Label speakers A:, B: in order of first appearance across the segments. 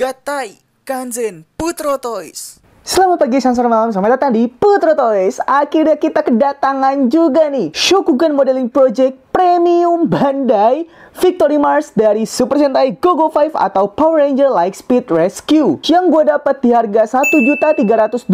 A: Gatai, Kanzen, Putro Toys.
B: Selamat pagi, siang, sore, malam, selamat datang di Putro Toys. Akhirnya kita kedatangan juga nih Shokugan Modeling Project Premium Bandai Victory Mars dari Super Sentai Go-Go 5 atau Power Ranger Lightspeed Rescue yang gue dapat di harga 1.320.000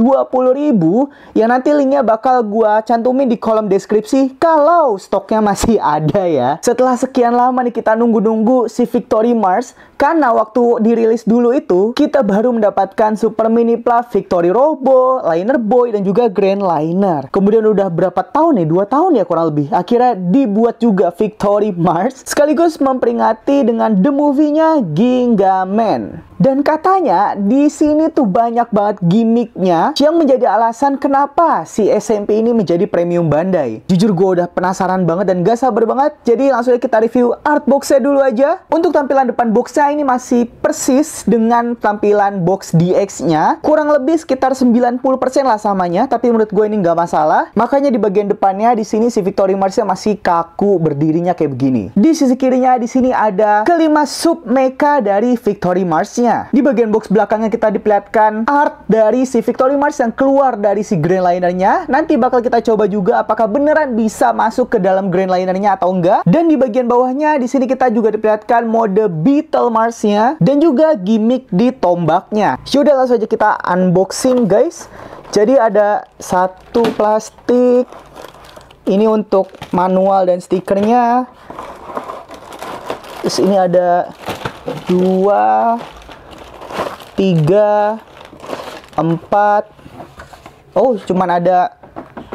B: yang nanti linknya bakal gue cantumin di kolom deskripsi kalau stoknya masih ada ya. Setelah sekian lama nih kita nunggu-nunggu si Victory Mars, karena waktu dirilis dulu itu kita baru mendapatkan Super Mini Plus Victory Robo, Liner Boy, dan juga Grand Liner. Kemudian udah berapa tahun nih? 2 tahun ya kurang lebih. Akhirnya dibuat juga Victory Mars sekaligus memperingati dengan the movie-nya Gingaman. Dan katanya di sini tuh banyak banget gimmicknya yang menjadi alasan kenapa si SMP ini menjadi premium Bandai. Jujur gue udah penasaran banget dan gak sabar banget. Jadi langsung aja kita review art box-nya dulu aja. Untuk tampilan depan box-nya ini masih persis dengan tampilan box DX-nya. Kurang lebih sekitar 90% lah samanya. Tapi menurut gue ini gak masalah. Makanya di bagian depannya di sini si Victory Mars-nya masih kaku berdirinya kayak begini. Di sisi kirinya di sini ada kelima sub mecha dari Victory Mars-nya. Di bagian box belakangnya kita diperlihatkan art dari si Victory Mars yang keluar dari si Grand Liner-nya. Nanti bakal kita coba juga apakah beneran bisa masuk ke dalam Grand Liner-nya atau enggak. Dan di bagian bawahnya di sini kita juga diperlihatkan mode Beetle Mars-nya dan juga gimmick di tombaknya. Yaudah langsung aja kita unboxing guys. Jadi ada satu plastik. Ini untuk manual dan stikernya. Terus ini ada 2, 3, 4. Oh, cuman ada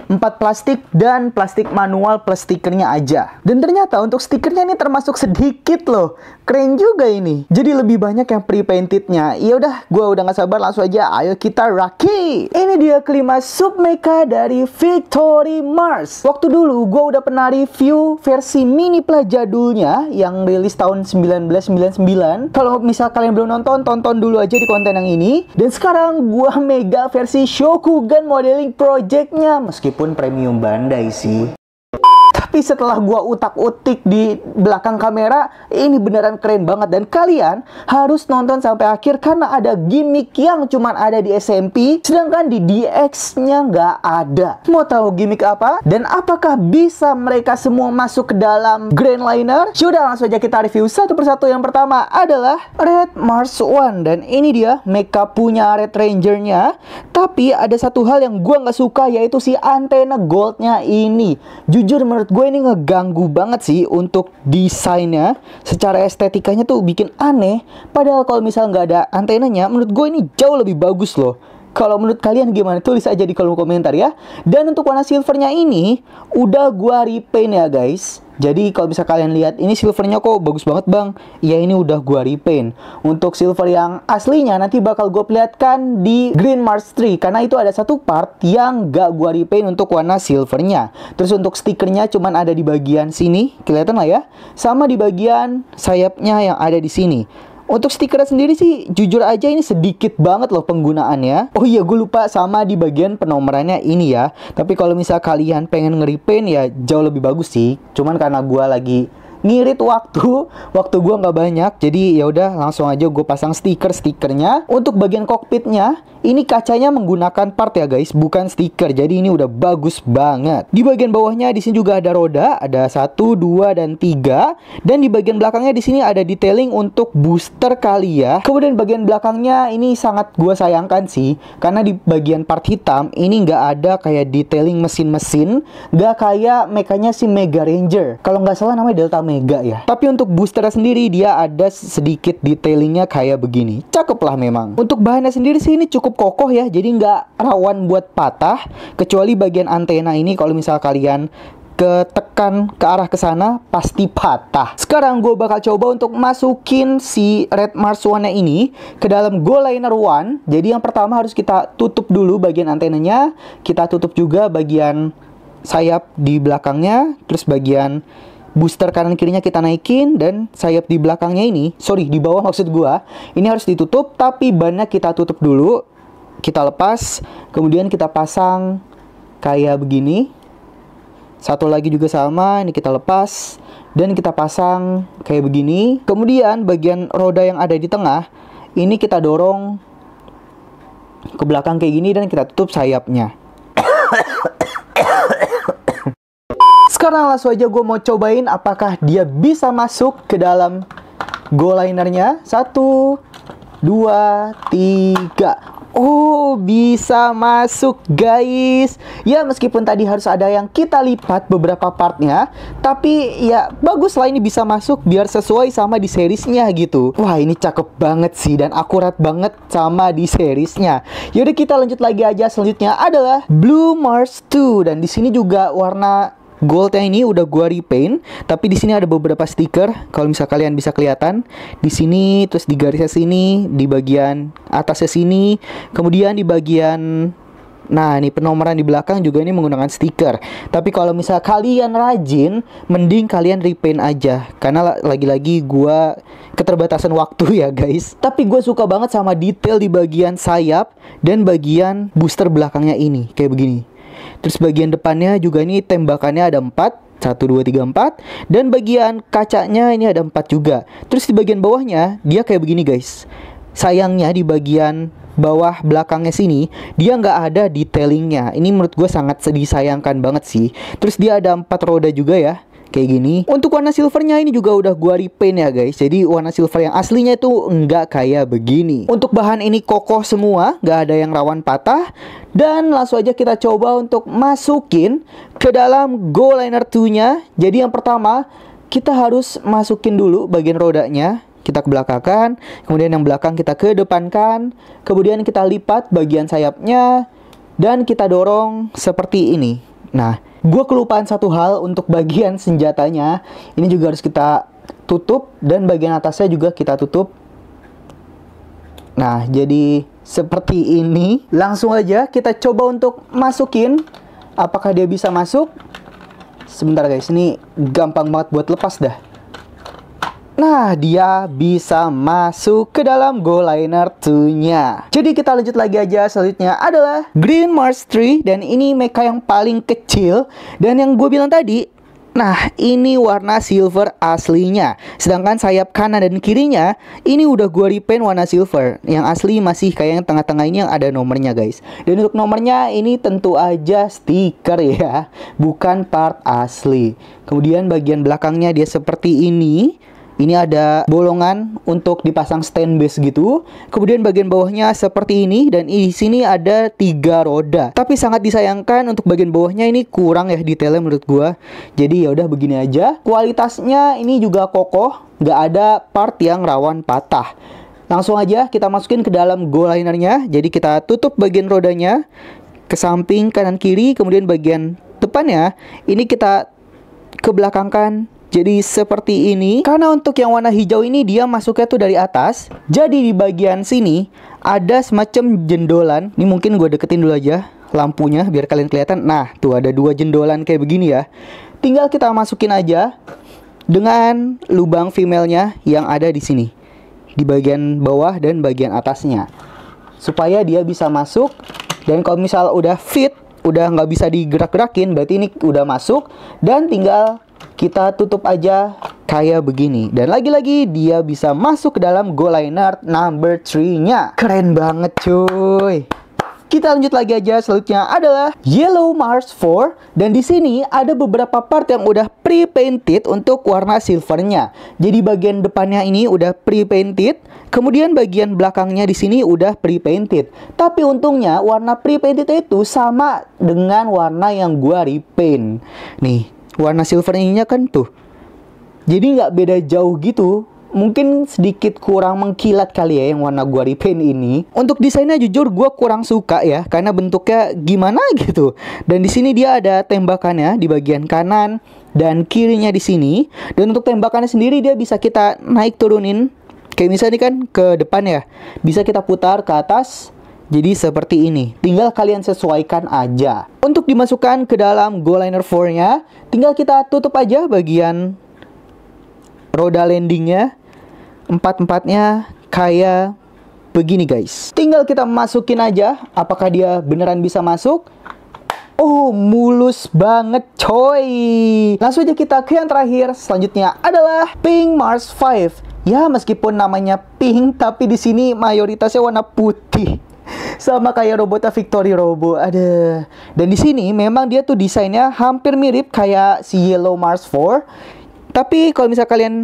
B: 4 plastik dan plastik manual plus stikernya aja. Dan ternyata untuk stikernya ini termasuk sedikit loh. Keren juga ini. Jadi lebih banyak yang pre-paintednya. Ya udah, gue udah gak sabar langsung aja. Ayo kita rakit. Ini dia kelima sub mecha dari Victory Mars. Waktu dulu gue udah pernah review versi mini plus jadulnya yang rilis tahun 1999. Kalau misal kalian belum nonton, tonton dulu aja di konten yang ini. Dan sekarang gue mega versi Shokugan Modeling Project-nya. Meskipun premium Bandai sih. Tapi setelah gua utak-utik di belakang kamera, ini beneran keren banget. Dan kalian harus nonton sampai akhir karena ada gimmick yang cuman ada di SMP, sedangkan di DX-nya nggak ada. Mau tahu gimmick apa? Dan apakah bisa mereka semua masuk ke dalam Grand Liner? Sudah langsung aja kita review satu persatu. Yang pertama adalah Red Mars One. Dan ini dia mecha punya Red Ranger-nya. Tapi ada satu hal yang gua nggak suka, yaitu si antena goldnya ini. Jujur menurut gue ini ngeganggu banget sih untuk desainnya. Secara estetikanya tuh bikin aneh. Padahal kalau misal nggak ada antenanya, menurut gue ini jauh lebih bagus loh. Kalau menurut kalian gimana? Tulis aja di kolom komentar ya. Dan untuk warna silvernya ini udah gua repaint ya guys. Jadi kalau bisa kalian lihat, ini silvernya kok bagus banget bang. Ya ini udah gua repaint. Untuk silver yang aslinya nanti bakal gue perlihatkan di Green Mars 3. Karena itu ada satu part yang gak gua repaint untuk warna silvernya. Terus untuk stikernya cuman ada di bagian sini, kelihatan lah ya. Sama di bagian sayapnya yang ada di sini. Untuk stikernya sendiri sih jujur aja ini sedikit banget loh penggunaannya. Oh iya, gue lupa sama di bagian penomorannya ini ya. Tapi kalau misal kalian pengen nge-repaint ya jauh lebih bagus sih. Cuman karena gue lagi ngirit waktu gue nggak banyak, jadi ya udah langsung aja gue pasang stikernya. Untuk bagian kokpitnya ini kacanya menggunakan part ya guys, bukan stiker. Jadi ini udah bagus banget. Di bagian bawahnya di sini juga ada roda, ada 1, 2, dan 3. Dan di bagian belakangnya di sini ada detailing untuk booster kali ya. Kemudian bagian belakangnya ini sangat gue sayangkan sih, karena di bagian part hitam ini nggak ada kayak detailing mesin-mesin, nggak kayak mekanya si Mega Ranger. Kalau nggak salah namanya Delta Mega ya. Tapi untuk booster sendiri dia ada sedikit detailingnya kayak begini. Cakep lah memang. Untuk bahannya sendiri sih ini cukup kokoh ya, jadi nggak rawan buat patah. Kecuali bagian antena ini kalau misal kalian ketekan ke arah ke sana pasti patah. Sekarang gue bakal coba untuk masukin si Red Mars One ini ke dalam Go Liner One. Jadi yang pertama harus kita tutup dulu bagian antenanya. Kita tutup juga bagian sayap di belakangnya. Terus bagian booster kanan kirinya kita naikin. Dan sayap di belakangnya ini, sorry di bawah maksud gua, ini harus ditutup. Tapi bannya kita tutup dulu. Kita lepas, kemudian kita pasang kayak begini. Satu lagi juga sama, ini kita lepas dan kita pasang kayak begini. Kemudian bagian roda yang ada di tengah Ini kita dorong ke belakang kayak gini dan kita tutup sayapnya. Sekarang langsung aja gue mau cobain apakah dia bisa masuk ke dalam GoLinernya. 1, 2, 3. Oh, bisa masuk guys. Ya meskipun tadi harus ada yang kita lipat beberapa partnya, tapi ya bagus lah ini bisa masuk biar sesuai sama di seriesnya gitu. Wah, ini cakep banget sih dan akurat banget sama di seriesnya. Yaudah, kita lanjut lagi aja. Selanjutnya adalah Blue Mars 2 dan di sini juga warna goldnya ini udah gua repaint, tapi di sini ada beberapa stiker. Kalau misal kalian bisa kelihatan di sini, terus di garisnya sini, di bagian atasnya sini, kemudian di bagian, nah ini penomoran di belakang juga ini menggunakan stiker. Tapi kalau misal kalian rajin, mending kalian repaint aja, karena lagi-lagi gua keterbatasan waktu ya guys. Tapi gue suka banget sama detail di bagian sayap dan bagian booster belakangnya ini kayak begini. Terus bagian depannya juga ini tembakannya ada 4, 1, 2, 3, 4. Dan bagian kacanya ini ada 4 juga. Terus di bagian bawahnya dia kayak begini guys. Sayangnya di bagian bawah belakangnya sini dia nggak ada detailingnya. Ini menurut gue sangat disayangkan banget sih. Terus dia ada 4 roda juga ya, kayak gini. Untuk warna silvernya ini juga udah gua repaint ya guys. Jadi warna silver yang aslinya itu enggak kayak begini. Untuk bahan ini kokoh semua, nggak ada yang rawan patah. Dan langsung aja kita coba untuk masukin ke dalam GoLiner 2-nya. Jadi yang pertama kita harus masukin dulu bagian rodanya. Kita ke belakangkan, kemudian yang belakang kita ke depankan, kemudian kita lipat bagian sayapnya dan kita dorong seperti ini. Nah, gue kelupaan satu hal untuk bagian senjatanya. Ini juga harus kita tutup dan bagian atasnya juga kita tutup. Nah, jadi seperti ini. Langsung aja kita coba untuk masukin. Apakah dia bisa masuk? Sebentar guys, ini gampang banget buat lepas dah. Nah, dia bisa masuk ke dalam GoLiner 2-nya. Jadi kita lanjut lagi aja. Selanjutnya adalah Green Mars 3. Dan ini mecha yang paling kecil. Dan yang gue bilang tadi, nah ini warna silver aslinya. Sedangkan sayap kanan dan kirinya ini udah gue repaint warna silver. Yang asli masih kayak yang tengah-tengah ini yang ada nomornya guys. Dan untuk nomornya ini tentu aja stiker ya, bukan part asli. Kemudian bagian belakangnya dia seperti ini. Ini ada bolongan untuk dipasang stand base gitu. Kemudian bagian bawahnya seperti ini. Dan di sini ada 3 roda. Tapi sangat disayangkan untuk bagian bawahnya ini kurang ya detailnya menurut gua. Jadi ya udah begini aja. Kualitasnya ini juga kokoh, nggak ada part yang rawan patah. Langsung aja kita masukin ke dalam GoLiner-nya. Jadi kita tutup bagian rodanya ke samping kanan kiri. Kemudian bagian depannya ini kita ke belakangkan. Jadi seperti ini. Karena untuk yang warna hijau ini dia masuknya tuh dari atas. Jadi di bagian sini ada semacam jendolan. Ini mungkin gue deketin dulu aja lampunya biar kalian kelihatan. Nah tuh ada 2 jendolan kayak begini ya. Tinggal kita masukin aja dengan lubang female-nya yang ada di sini, di bagian bawah dan bagian atasnya, supaya dia bisa masuk. Dan kalau misal udah fit, udah nggak bisa digerak-gerakin, berarti ini udah masuk. Dan tinggal kita tutup aja kayak begini. Dan lagi-lagi dia bisa masuk ke dalam GoLiner number 3-nya. Keren banget cuy. Kita lanjut lagi aja. Selanjutnya adalah Yellow Mars 4. Dan di sini ada beberapa part yang udah pre-painted untuk warna silvernya. Jadi bagian depannya ini udah pre-painted. Kemudian bagian belakangnya di sini udah pre-painted. Tapi untungnya warna pre-painted itu sama dengan warna yang gua repaint. Nih, warna silvernya kan tuh. Jadi nggak beda jauh gitu. Mungkin sedikit kurang mengkilat kali ya yang warna gua repaint ini. Untuk desainnya jujur gua kurang suka ya, karena bentuknya gimana gitu. Dan di sini dia ada tembakannya di bagian kanan dan kirinya di sini. Dan untuk tembakannya sendiri dia bisa kita naik turunin. Kayak misalnya kan ke depan ya, bisa kita putar ke atas. Jadi seperti ini. Tinggal kalian sesuaikan aja. Untuk dimasukkan ke dalam GoLiner 4-nya, tinggal kita tutup aja bagian roda landingnya. 4-4-nya kayak begini guys. Tinggal kita masukin aja. Apakah dia beneran bisa masuk? Oh, mulus banget coy. Langsung aja kita ke yang terakhir. Selanjutnya adalah Pink Mars 5. Ya, meskipun namanya pink, tapi di sini mayoritasnya warna putih. Sama kayak robotnya Victory Robo. Ada. Dan di sini memang dia tuh desainnya hampir mirip kayak si Yellow Mars 4. Tapi kalau misalnya kalian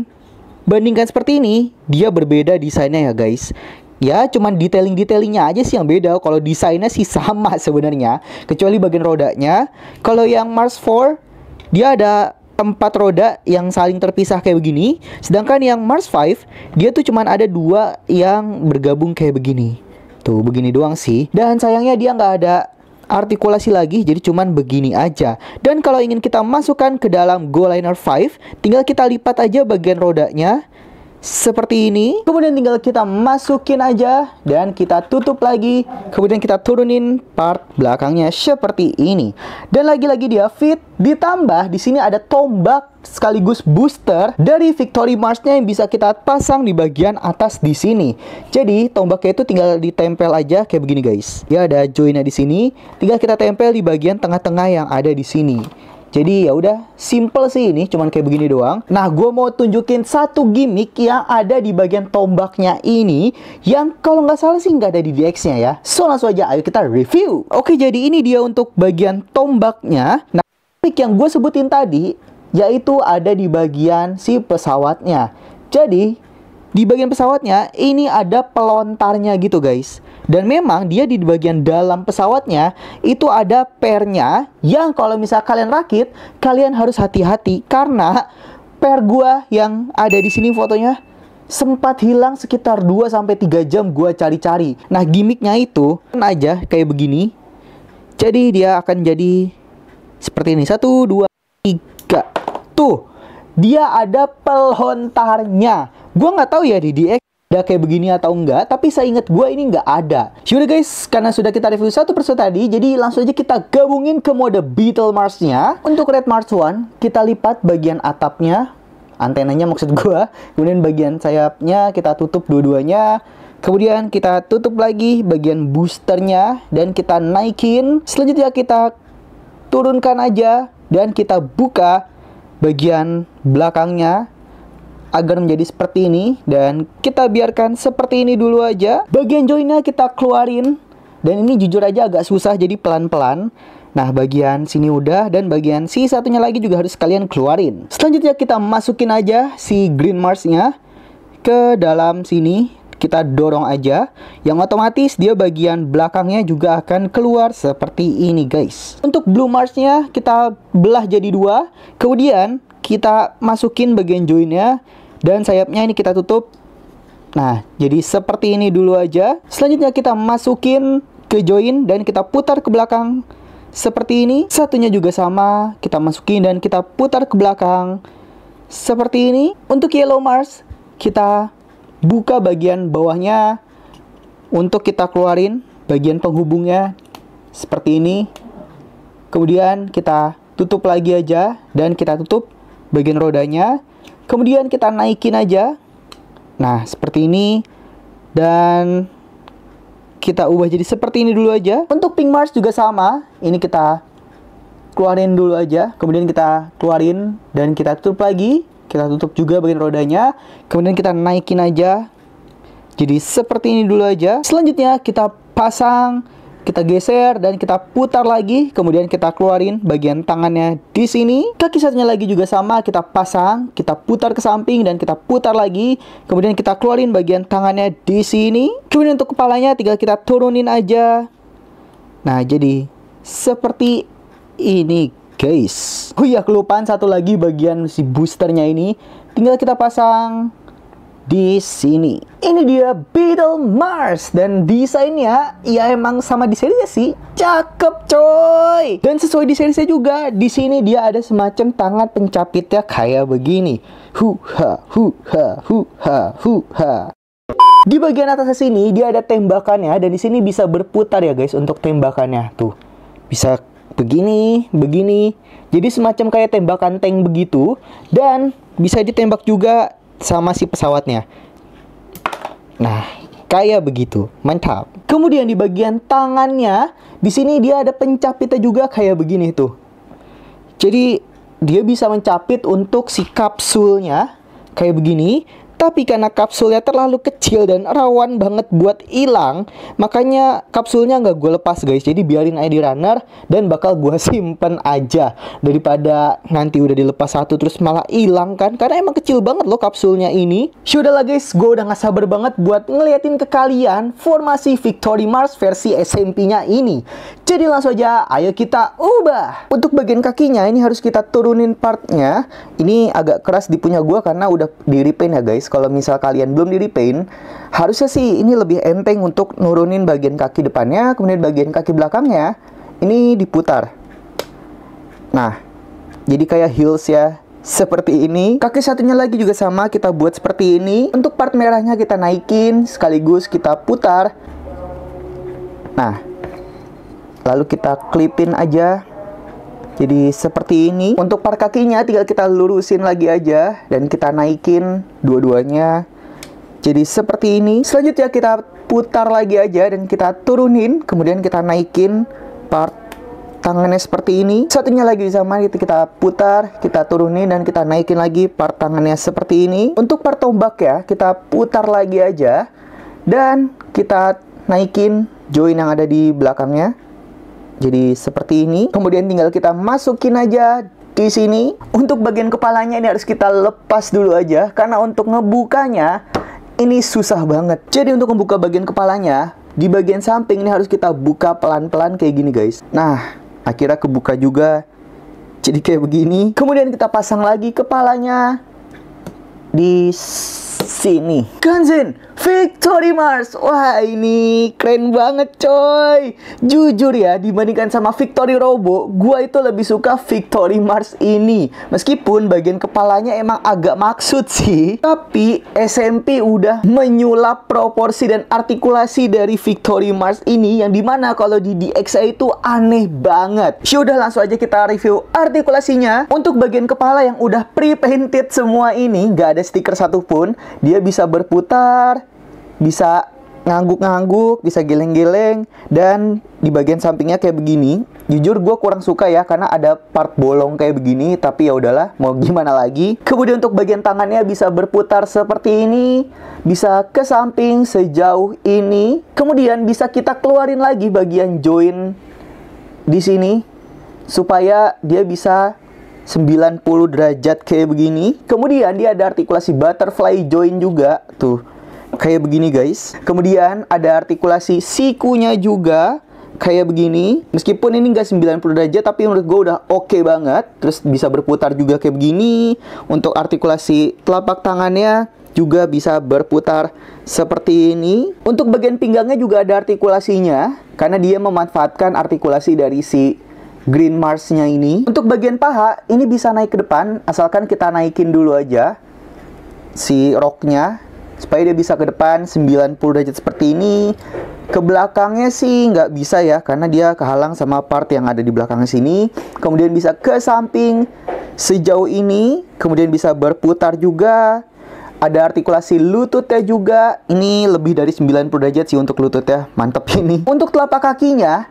B: bandingkan seperti ini, dia berbeda desainnya ya guys. Ya, cuman detailing-detailingnya aja sih yang beda. Kalau desainnya sih sama sebenarnya, kecuali bagian rodanya. Kalau yang Mars 4, dia ada 4 roda yang saling terpisah kayak begini. Sedangkan yang Mars 5, dia tuh cuman ada 2 yang bergabung kayak begini. Tuh, begini doang sih. Dan sayangnya dia nggak ada artikulasi lagi, jadi cuman begini aja. Dan kalau ingin kita masukkan ke dalam GoLiner 5, tinggal kita lipat aja bagian rodanya seperti ini. Kemudian tinggal kita masukin aja dan kita tutup lagi. Kemudian kita turunin part belakangnya seperti ini. Dan lagi-lagi dia fit. Ditambah di sini ada tombak sekaligus booster dari Victory Mars-nya yang bisa kita pasang di bagian atas di sini. Jadi tombaknya itu tinggal ditempel aja kayak begini guys. Ya, ada joinnya di sini. Tinggal kita tempel di bagian tengah-tengah yang ada di sini. Jadi ya udah, simple sih ini, cuman kayak begini doang. Nah, gue mau tunjukin satu gimmick yang ada di bagian tombaknya ini, yang kalau nggak salah sih nggak ada di DX-nya ya. So langsung aja, ayo kita review. Oke, jadi ini dia untuk bagian tombaknya. Nah, gimmick yang gue sebutin tadi, yaitu ada di bagian si pesawatnya. Jadi di bagian pesawatnya ini ada pelontarnya gitu guys. Dan memang dia di bagian dalam pesawatnya itu ada pernya yang kalau misal kalian rakit, kalian harus hati-hati karena per gua yang ada di sini fotonya sempat hilang sekitar 2-3 jam gua cari-cari. Nah, gimmicknya itu aja kayak begini. Jadi dia akan jadi seperti ini. 1, 2, 3. Tuh, dia ada pelontarnya. Gua nggak tahu ya di DX ada kayak begini atau enggak, tapi saya ingat gue ini nggak ada. Sudah guys, karena sudah kita review satu persatu tadi, jadi langsung aja kita gabungin ke mode Beetle Mars-nya. Untuk Red Mars 1, kita lipat bagian atapnya, antenanya maksud gue. Kemudian bagian sayapnya kita tutup dua-duanya. Kemudian kita tutup lagi bagian boosternya dan kita naikin. Selanjutnya kita turunkan aja dan kita buka bagian belakangnya agar menjadi seperti ini, dan kita biarkan seperti ini dulu aja. Bagian joinnya kita keluarin, dan ini jujur aja agak susah, jadi pelan-pelan. Nah, bagian sini udah, dan bagian si satunya lagi juga harus kalian keluarin. Selanjutnya kita masukin aja si Green Mars-nya ke dalam sini. Kita dorong aja, yang otomatis dia bagian belakangnya juga akan keluar seperti ini guys. Untuk Blue Mars-nya kita belah jadi 2, kemudian kita masukin bagian joinnya dan sayapnya ini kita tutup. Nah, jadi seperti ini dulu aja. Selanjutnya kita masukin ke join dan kita putar ke belakang seperti ini. Satunya juga sama, kita masukin dan kita putar ke belakang seperti ini. Untuk Yellow Mars, kita buka bagian bawahnya untuk kita keluarin bagian penghubungnya seperti ini. Kemudian kita tutup lagi aja dan kita tutup bagian rodanya. Kemudian kita naikin aja. Nah, seperti ini. Dan kita ubah jadi seperti ini dulu aja. Untuk Pink Mars juga sama. Ini kita keluarin dulu aja. Kemudian kita keluarin dan kita tutup lagi. Kita tutup juga bagian rodanya. Kemudian kita naikin aja. Jadi seperti ini dulu aja. Selanjutnya kita pasang, kita geser dan kita putar lagi. Kemudian kita keluarin bagian tangannya di sini. Kaki satunya lagi juga sama, kita pasang, kita putar ke samping dan kita putar lagi. Kemudian kita keluarin bagian tangannya di sini. Kemudian untuk kepalanya tinggal kita turunin aja. Nah, jadi seperti ini guys. Oh iya, kelupaan satu lagi bagian si boosternya ini. Tinggal kita pasang di sini. Ini dia Beetle Mars, dan desainnya ya emang sama di seriesnya sih. Cakep coy. Dan sesuai di seriesnya juga, di sini dia ada semacam tangan pencapitnya kayak begini. Huha huha huha huha. Di bagian atas sini dia ada tembakannya, dan di sini bisa berputar ya guys untuk tembakannya. Tuh. Bisa begini, begini. Jadi semacam kayak tembakan tank begitu, dan bisa ditembak juga sama si pesawatnya. Nah, kayak begitu. Mantap. Kemudian di bagian tangannya, di sini dia ada pencapitnya juga kayak begini tuh. Jadi dia bisa mencapit untuk si kapsulnya kayak begini. Tapi karena kapsulnya terlalu kecil dan rawan banget buat hilang, makanya kapsulnya nggak gue lepas guys. Jadi biarin aja di runner dan bakal gue simpen aja, daripada nanti udah dilepas satu terus malah hilang kan. Karena emang kecil banget loh kapsulnya ini. Sudahlah guys, gue udah gak sabar banget buat ngeliatin ke kalian formasi Victory Mars versi SMP-nya ini. Jadi langsung aja, ayo kita ubah. Untuk bagian kakinya ini harus kita turunin partnya. Ini agak keras di punya gue karena udah di repaint ya guys. Kalau misal kalian belum di repaint, harusnya sih ini lebih enteng untuk nurunin bagian kaki depannya. Kemudian bagian kaki belakangnya ini diputar. Nah, jadi kayak heels ya, seperti ini. Kaki satunya lagi juga sama, kita buat seperti ini. Untuk part merahnya kita naikin, sekaligus kita putar. Nah, lalu kita klipin aja. Jadi seperti ini. Untuk part kakinya tinggal kita lurusin lagi aja dan kita naikin dua-duanya. Jadi seperti ini. Selanjutnya kita putar lagi aja dan kita turunin. Kemudian kita naikin part tangannya seperti ini. Satunya lagi sama, kita putar, kita turunin dan kita naikin lagi part tangannya seperti ini. Untuk part tombak ya, kita putar lagi aja dan kita naikin join yang ada di belakangnya. Jadi seperti ini. Kemudian tinggal kita masukin aja di sini. Untuk bagian kepalanya ini harus kita lepas dulu aja karena untuk ngebukanya ini susah banget. Jadi untuk membuka bagian kepalanya, di bagian samping ini harus kita buka pelan-pelan kayak gini guys. Nah, akhirnya kebuka juga. Jadi kayak begini. Kemudian kita pasang lagi kepalanya di sini. Ganzen Victory Mars. Wah, ini keren banget coy. Jujur ya, dibandingkan sama Victory Robo, gua itu lebih suka Victory Mars ini. Meskipun bagian kepalanya emang agak maksud sih, tapi SMP udah menyulap proporsi dan artikulasi dari Victory Mars ini, yang dimana kalau di DXA itu aneh banget. Sudah, langsung aja kita review artikulasinya. Untuk bagian kepala yang udah pre-painted semua ini, nggak ada stiker satupun. Dia bisa berputar, bisa ngangguk-ngangguk, bisa geleng-geleng, dan di bagian sampingnya kayak begini. Jujur gue kurang suka ya karena ada part bolong kayak begini, tapi ya udahlah, mau gimana lagi. Kemudian untuk bagian tangannya bisa berputar seperti ini, bisa ke samping sejauh ini. Kemudian bisa kita keluarin lagi bagian join di sini supaya dia bisa 90 derajat kayak begini. Kemudian dia ada artikulasi butterfly joint juga tuh, kayak begini guys. Kemudian ada artikulasi sikunya juga kayak begini. Meskipun ini nggak 90 derajat, tapi menurut gue udah oke banget. Terus bisa berputar juga kayak begini. Untuk artikulasi telapak tangannya juga bisa berputar seperti ini. Untuk bagian pinggangnya juga ada artikulasinya, karena dia memanfaatkan artikulasi dari si Green Mars-nya ini. Untuk bagian paha, ini bisa naik ke depan, asalkan kita naikin dulu aja si roknya, supaya dia bisa ke depan 90 derajat seperti ini. Ke belakangnya sih nggak bisa ya, karena dia kehalang sama part yang ada di belakang sini. Kemudian bisa ke samping sejauh ini, kemudian bisa berputar juga. Ada artikulasi lututnya juga. Ini lebih dari 90 derajat sih untuk lututnya, mantep ini. Untuk telapak kakinya,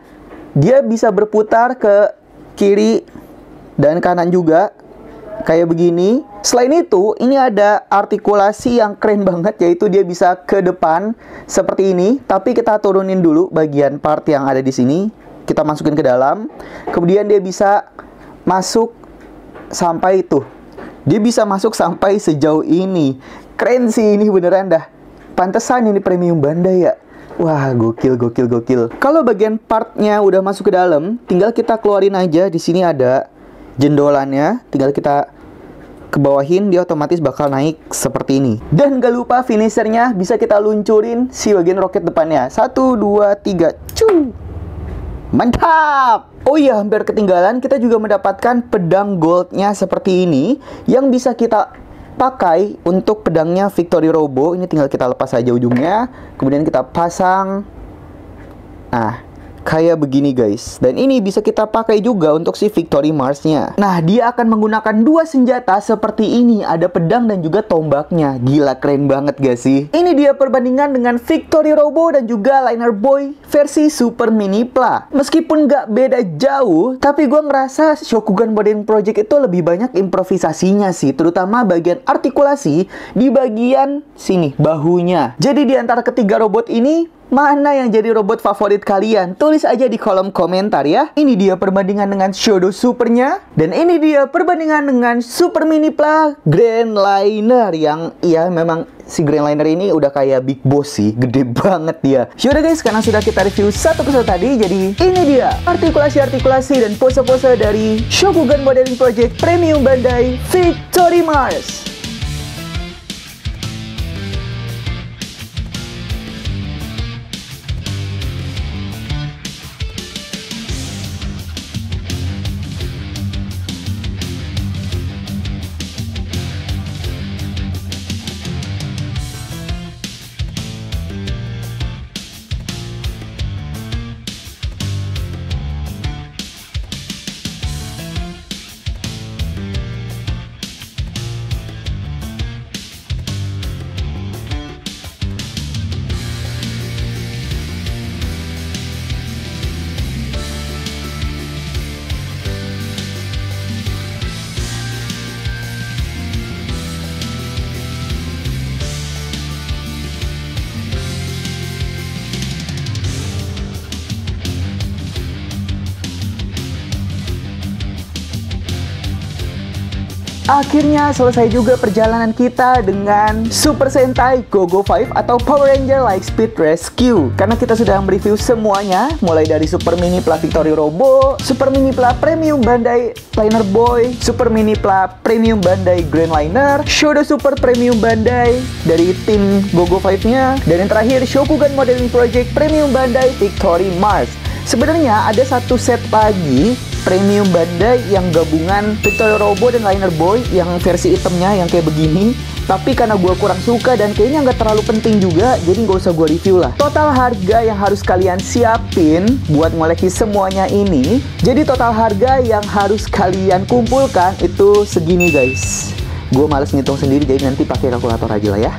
B: dia bisa berputar ke kiri dan kanan juga, kayak begini. Selain itu, ini ada artikulasi yang keren banget, yaitu dia bisa ke depan seperti ini. Tapi kita turunin dulu bagian part yang ada di sini. Kita masukin ke dalam. Kemudian dia bisa masuk sampai itu. Dia bisa masuk sampai sejauh ini. Keren sih ini beneran dah. Pantesan ini premium Bandai ya. Wah, gokil, gokil, gokil. Kalau bagian partnya udah masuk ke dalam, tinggal kita keluarin aja. Di sini ada jendolannya, tinggal kita kebawahin, dia otomatis bakal naik seperti ini. Dan gak lupa finishernya bisa kita luncurin si bagian roket depannya. 1, 2, 3, cu! Mantap! Oh iya, hampir ketinggalan, kita juga mendapatkan pedang goldnya seperti ini, yang bisa kita pakai untuk pedangnya Victory Robo. Ini tinggal kita lepas aja ujungnya, kemudian kita pasang. Nah, kayak begini guys. Dan ini bisa kita pakai juga untuk si Victory Mars-nya. Nah, dia akan menggunakan dua senjata seperti ini. Ada pedang dan juga tombaknya. Gila, keren banget gak sih? Ini dia perbandingan dengan Victory Robo dan juga Liner Boy versi Super Mini Pla. Meskipun gak beda jauh, tapi gue ngerasa Shokugan Modern Project itu lebih banyak improvisasinya sih. Terutama bagian artikulasi di bagian sini, bahunya. Jadi di antara ketiga robot ini, mana yang jadi robot favorit kalian? Tulis aja di kolom komentar ya. Ini dia perbandingan dengan Shodo Supernya. Dan ini dia perbandingan dengan Super Mini Pla Grand Liner. Yang ya memang si Grand Liner ini udah kayak Big Boss sih. Gede banget dia. Yaudah guys, karena sudah kita review satu persatu tadi, jadi ini dia artikulasi-artikulasi dan pose-pose dari Shokugan Modeling Project Premium Bandai Victory Mars. Akhirnya selesai juga perjalanan kita dengan Super Sentai Go-Go 5 atau Power Ranger Lightspeed Rescue. Karena kita sudah mereview semuanya, mulai dari Super Mini Pla Victory Robo, Super Mini Pla Premium Bandai Liner Boy, Super Mini Pla Premium Bandai Grand Liner, Shodo Super Premium Bandai dari tim Go-Go 5-nya, dan yang terakhir Shokugan Modeling Project Premium Bandai Victory Mars. Sebenarnya ada satu set lagi Premium Bandai yang gabungan Victory Robo dan Liner Boy yang versi itemnya yang kayak begini. Tapi karena gue kurang suka dan kayaknya nggak terlalu penting juga, jadi nggak usah gue review lah. Total harga yang harus kalian siapin buat ngoleksi semuanya ini, jadi total harga yang harus kalian kumpulkan itu segini guys. Gue males ngitung sendiri, jadi nanti pakai kalkulator aja lah ya.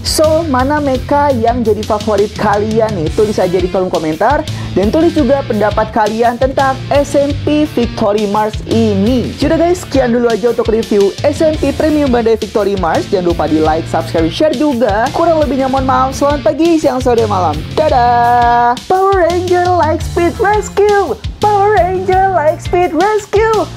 B: So, mana mecha yang jadi favorit kalian nih? Tulis aja di kolom komentar. Dan tulis juga pendapat kalian tentang SMP Victory Mars ini. Sudah guys, sekian dulu aja untuk review SMP Premium Bandai Victory Mars. Jangan lupa di like, subscribe, share juga. Kurang lebihnya mohon maaf. Selamat pagi, siang, sore, malam. Dadah! Power Ranger Lightspeed Rescue! Power Ranger Lightspeed Rescue!